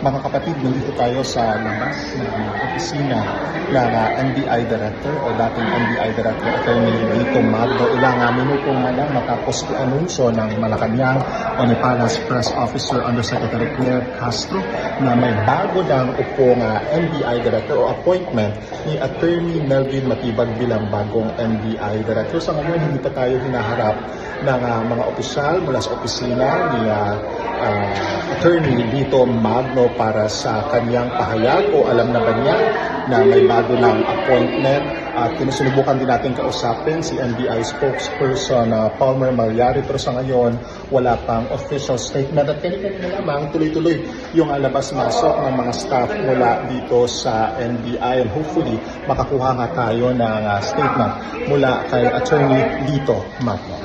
Mga kapatid, nandito tayo sa labas ng opisina ng NBI Director o dating NBI Director Attorney Rico Magno. Ilang minutong lang matapos i-anunsyo ng Malacanang Onipalas Press Officer Undersecretary Claire Castro na may bago ng upong NBI Director o appointment ni Attorney Melvin Matibag bilang bagong NBI Director. Sa ngayon, hindi pa tayo hinaharap ng mga opisyal mula sa opisina ni Attorney Rico Magno para sa kanyang pahayag o alam na ba niya na may bago ng appointment. At sinubukan din natin kausapin si NBI spokesperson Palmer Malyari, pero sa ngayon wala pang official statement. At kanina lamang tuloy-tuloy yung labas-masok ng mga staff mula dito sa NBI, and hopefully makakuha nga tayo ng statement mula kay Attorney Rico Magno.